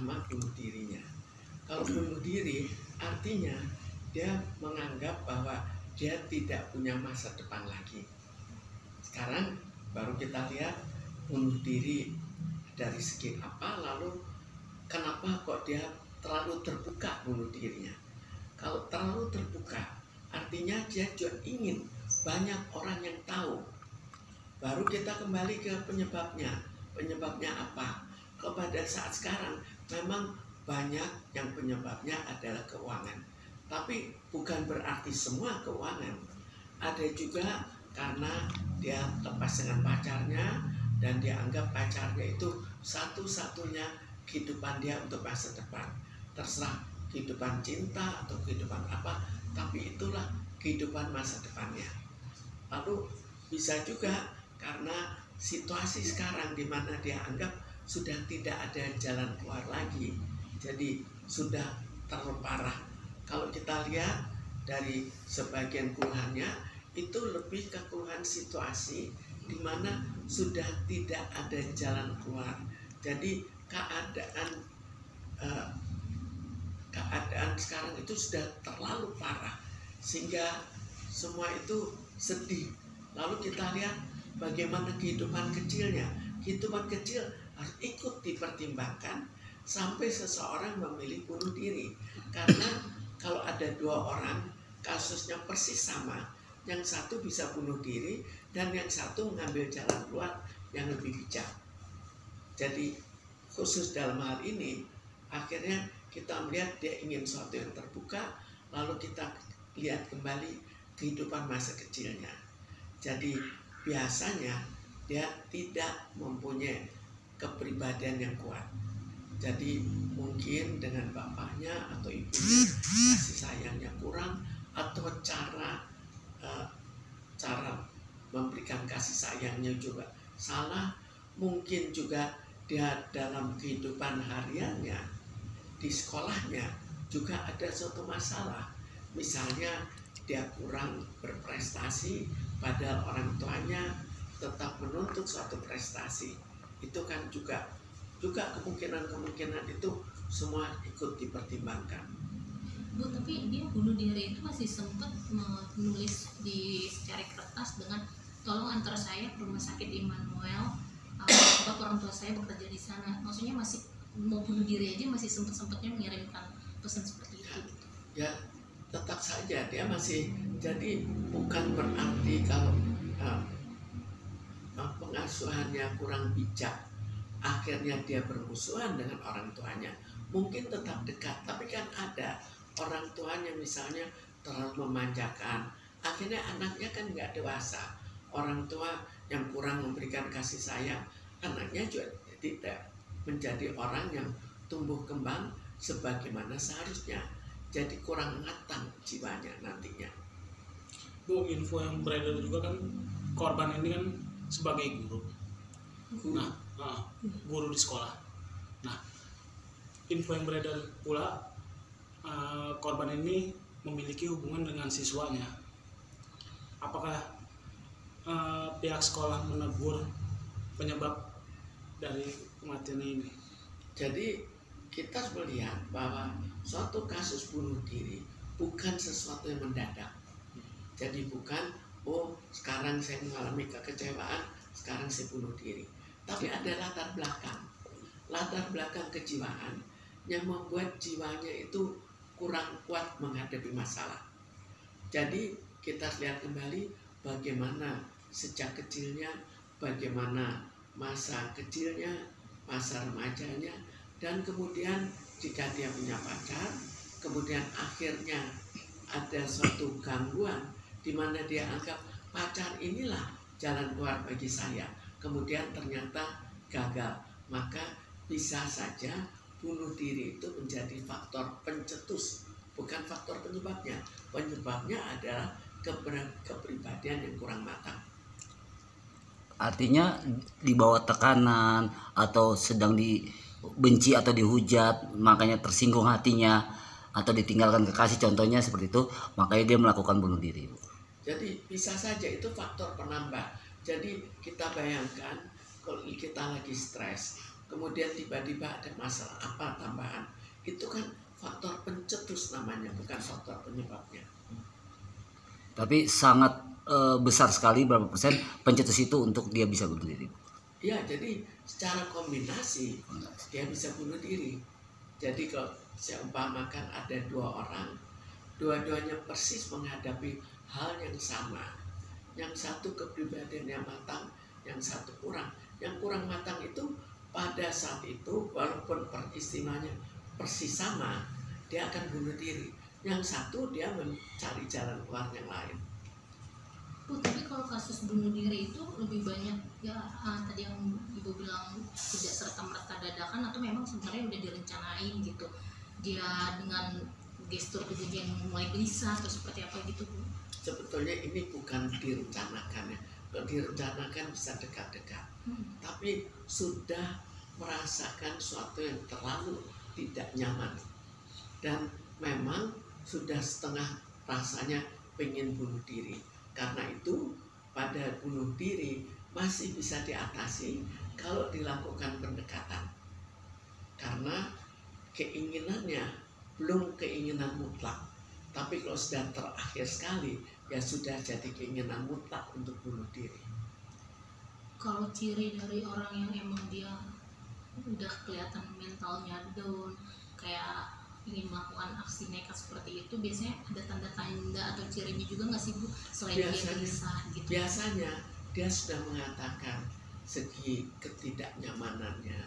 sama bunuh dirinya. Kalau bunuh diri artinya dia menganggap bahwa dia tidak punya masa depan lagi. Sekarang baru kita lihat bunuh diri dari segi apa, lalu kenapa kok dia terlalu terbuka bunuh dirinya. Kalau terlalu terbuka artinya dia juga ingin banyak orang yang tahu. Baru kita kembali ke penyebabnya. Penyebabnya apa? Pada saat sekarang memang banyak yang penyebabnya adalah keuangan. Tapi bukan berarti semua keuangan. Ada juga karena dia lepas dengan pacarnya dan dia anggap pacarnya itu satu-satunya kehidupan dia untuk masa depan. Terserah kehidupan cinta atau kehidupan apa, tapi itulah kehidupan masa depannya. Lalu bisa juga karena situasi sekarang di mana dia anggap sudah tidak ada jalan keluar lagi, jadi sudah terlalu parah. Kalau kita lihat dari sebagian keluhannya itu lebih ke keluhan situasi di mana sudah tidak ada jalan keluar. Jadi keadaan sekarang itu sudah terlalu parah sehingga semua itu sedih. Lalu kita lihat bagaimana kehidupan kecilnya. Kehidupan kecil harus ikut dipertimbangkan sampai seseorang memilih bunuh diri. Karena kalau ada dua orang kasusnya persis sama, yang satu bisa bunuh diri dan yang satu mengambil jalan keluar yang lebih bijak. Jadi khusus dalam hal ini akhirnya kita melihat dia ingin sesuatu yang terbuka, lalu kita lihat kembali kehidupan masa kecilnya. Jadi biasanya dia tidak mempunyai kepribadian yang kuat. Jadi mungkin dengan bapaknya atau ibunya kasih sayangnya kurang, atau cara memberikan kasih sayangnya juga salah. Mungkin juga dia dalam kehidupan hariannya di sekolahnya juga ada suatu masalah. Misalnya dia kurang berprestasi padahal orang tuanya tetap menuntut suatu prestasi. Itu kan juga kemungkinan itu semua ikut dipertimbangkan. Bu, tapi dia bunuh diri itu masih sempat menulis di secari kertas dengan tolong antar saya ke rumah sakit Immanuel, sebab orang tua saya bekerja di sana. Maksudnya masih mau bunuh diri aja masih sempatnya mengirimkan pesan seperti itu. Ya tetap saja dia masih, jadi bukan berarti kalau pengasuhannya kurang bijak akhirnya dia bermusuhan dengan orang tuanya. Mungkin tetap dekat, tapi kan ada orang tuanya misalnya terlalu memanjakan, akhirnya anaknya kan nggak dewasa. Orang tua yang kurang memberikan kasih sayang, anaknya juga tidak menjadi orang yang tumbuh kembang sebagaimana seharusnya. Jadi kurang matang jiwanya nantinya. Bu, info yang beredar juga kan korban ini kan sebagai guru. Nah, guru di sekolah. Nah, info yang beredar pula korban ini memiliki hubungan dengan siswanya. Apakah pihak sekolah menegur penyebab dari kematian ini? Jadi kita melihat bahwa suatu kasus bunuh diri bukan sesuatu yang mendadak. Jadi bukan, oh sekarang saya mengalami kekecewaan, sekarang saya bunuh diri. Tapi ada latar belakang kejiwaan yang membuat jiwanya itu kurang kuat menghadapi masalah. Jadi kita lihat kembali bagaimana sejak kecilnya, bagaimana masa kecilnya, masa remajanya, dan kemudian jika dia punya pacar, kemudian akhirnya ada suatu gangguan di mana dia anggap pacar inilah jalan keluar bagi saya, kemudian ternyata gagal, maka bisa saja bunuh diri itu menjadi faktor pencetus, bukan faktor penyebabnya. Penyebabnya adalah kepribadian yang kurang matang. Artinya di bawah tekanan atau sedang dibenci atau dihujat, makanya tersinggung hatinya, atau ditinggalkan kekasih contohnya seperti itu, makanya dia melakukan bunuh diri. Jadi bisa saja itu faktor penambah. Jadi kita bayangkan kalau kita lagi stres, kemudian tiba-tiba ada masalah apa tambahan, itu kan faktor pencetus namanya, bukan faktor penyebabnya. Tapi sangat besar sekali, berapa persen pencetus itu untuk dia bisa bunuh diri? Ya, jadi secara kombinasi dia bisa bunuh diri. Jadi kalau saya umpamakan ada dua orang, dua-duanya persis menghadapi hal yang sama. Yang satu kepribadiannya matang, yang satu kurang. Yang kurang matang itu pada saat itu walaupun istimewanya persis sama, dia akan bunuh diri. Yang satu dia mencari jalan keluar yang lain. Bu, tapi kalau kasus bunuh diri itu lebih banyak ya tadi yang Ibu bilang tidak serta-merta dadakan atau memang sebenarnya udah direncanain gitu. Dia dengan gestur tubuhnya yang mulai gelisah atau seperti apa gitu, Bu? Sebetulnya ini bukan direncanakan ya. Kalau direncanakan bisa dekat-dekat. Tapi sudah merasakan sesuatu yang terlalu tidak nyaman. Dan memang sudah setengah rasanya pengen bunuh diri. Karena itu pada bunuh diri masih bisa diatasi kalau dilakukan pendekatan. Karena keinginannya belum keinginan mutlak. Tapi kalau sudah terakhir sekali, ya sudah jadi keinginan mutlak untuk bunuh diri. Kalau ciri dari orang yang emang dia udah kelihatan mentalnya down, kayak ingin melakukan aksi nekat seperti itu, biasanya ada tanda-tanda atau cirinya juga nggak sih, Bu? Selain dia gelisah gitu. Biasanya dia sudah mengatakan segi ketidaknyamanannya,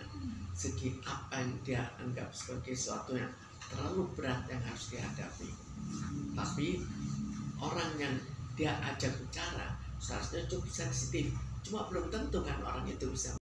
segi apa yang dia anggap sebagai sesuatu yang terlalu berat yang harus dihadapi. Tapi orang yang dia ajak bicara seharusnya cukup sensitif. Cuma belum tentu kan orang itu bisa